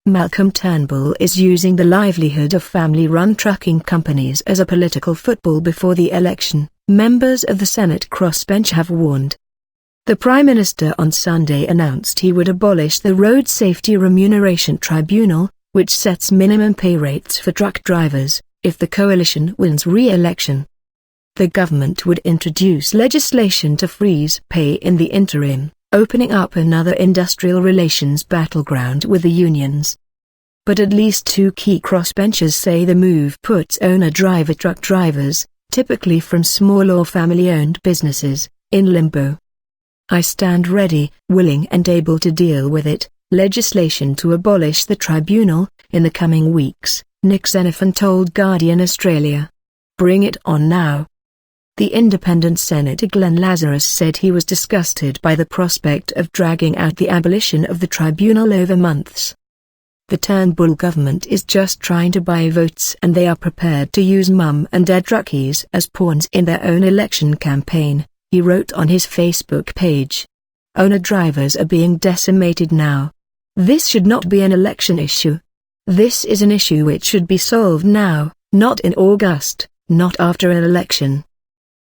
Malcolm Turnbull is using the livelihood of family-run trucking companies as a political football before the election, members of the Senate crossbench have warned. The Prime Minister on Sunday announced he would abolish the Road Safety Remuneration Tribunal, which sets minimum pay rates for truck drivers, if the coalition wins re-election. The government would introduce legislation to freeze pay in the interim, opening up another industrial relations battleground with the unions. But at least two key crossbenchers say the move puts owner-driver truck drivers, typically from small or family-owned businesses, in limbo. "I stand ready, willing and able to deal with it, legislation to abolish the tribunal, in the coming weeks," Nick Xenophon told Guardian Australia. "Bring it on now." The independent Senator Glenn Lazarus said he was disgusted by the prospect of dragging out the abolition of the tribunal over months. "The Turnbull government is just trying to buy votes and they are prepared to use mum and dad truckies as pawns in their own election campaign," he wrote on his Facebook page. "Owner-drivers are being decimated now. This should not be an election issue. This is an issue which should be solved now, not in August, not after an election."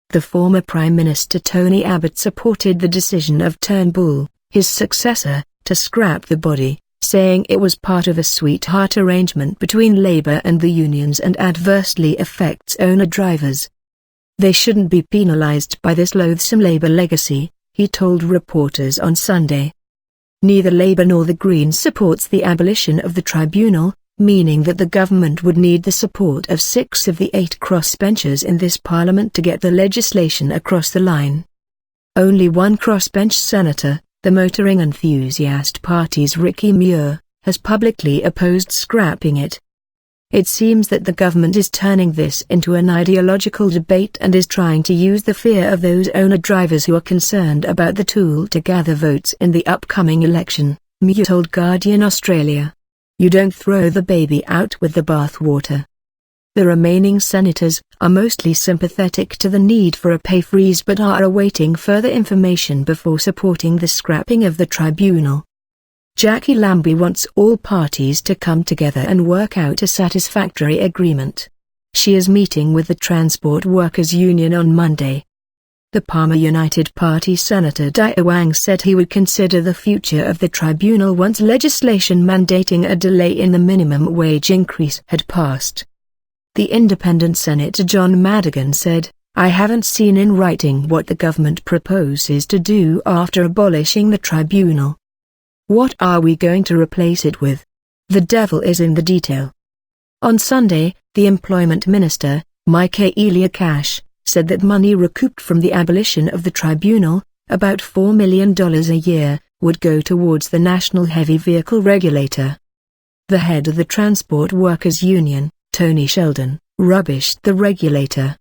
The former Prime Minister Tony Abbott supported the decision of Turnbull, his successor, to scrap the body, saying it was part of a sweetheart arrangement between Labour and the unions and adversely affects owner-drivers. "They shouldn't be penalised by this loathsome Labour legacy," he told reporters on Sunday. Neither Labour nor the Greens supports the abolition of the tribunal, meaning that the government would need the support of 6 of the 8 crossbenchers in this parliament to get the legislation across the line. Only one crossbench senator, the motoring enthusiast party's Ricky Muir, has publicly opposed scrapping it. It seems that the government is turning this into an ideological debate and is trying to use the fear of those owner-drivers who are concerned about the tool to gather votes in the upcoming election, Muir told Guardian Australia. "You don't throw the baby out with the bathwater." The remaining senators are mostly sympathetic to the need for a pay freeze but are awaiting further information before supporting the scrapping of the tribunal. Jackie Lambie wants all parties to come together and work out a satisfactory agreement. She is meeting with the Transport Workers Union on Monday. The Palmer United Party Senator Dai Wang said he would consider the future of the tribunal once legislation mandating a delay in the minimum wage increase had passed. The independent Senator John Madigan said, "I haven't seen in writing what the government proposes to do after abolishing the tribunal. What are we going to replace it with? The devil is in the detail." On Sunday, the Employment Minister, Michaelia Cash, said that money recouped from the abolition of the tribunal, about $4 million a year, would go towards the National Heavy Vehicle Regulator. The head of the Transport Workers Union, Tony Sheldon, rubbished the regulator.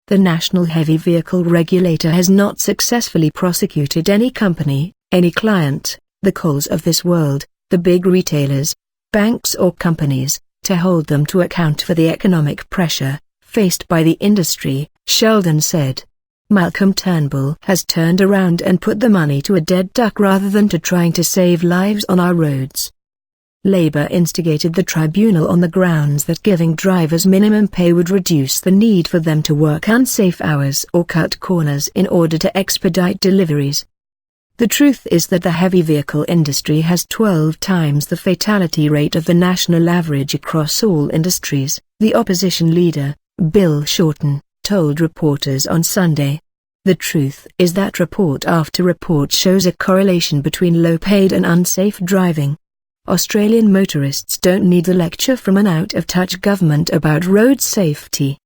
The National Heavy Vehicle Regulator has not successfully prosecuted any company, any client, the Coles of this world, the big retailers, banks or companies, to hold them to account for the economic pressure faced by the industry, Sheldon said. Malcolm Turnbull has turned around and put the money to a dead duck rather than to trying to save lives on our roads. Labour instigated the tribunal on the grounds that giving drivers minimum pay would reduce the need for them to work unsafe hours or cut corners in order to expedite deliveries. The truth is that the heavy vehicle industry has 12 times the fatality rate of the national average across all industries, the opposition leader, Bill Shorten, told reporters on Sunday. The truth is that report after report shows a correlation between low-paid and unsafe driving. Australian motorists don't need a lecture from an out-of-touch government about road safety.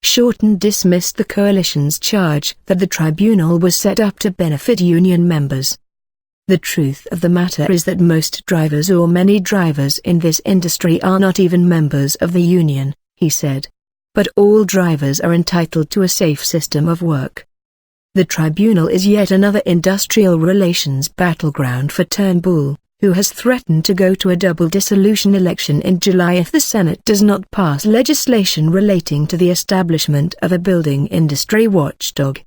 Shorten dismissed the coalition's charge that the tribunal was set up to benefit union members. The truth of the matter is that most drivers or many drivers in this industry are not even members of the union, he said. But all drivers are entitled to a safe system of work. The tribunal is yet another industrial relations battleground for Turnbull, who has threatened to go to a double dissolution election in July if the Senate does not pass legislation relating to the establishment of a building industry watchdog.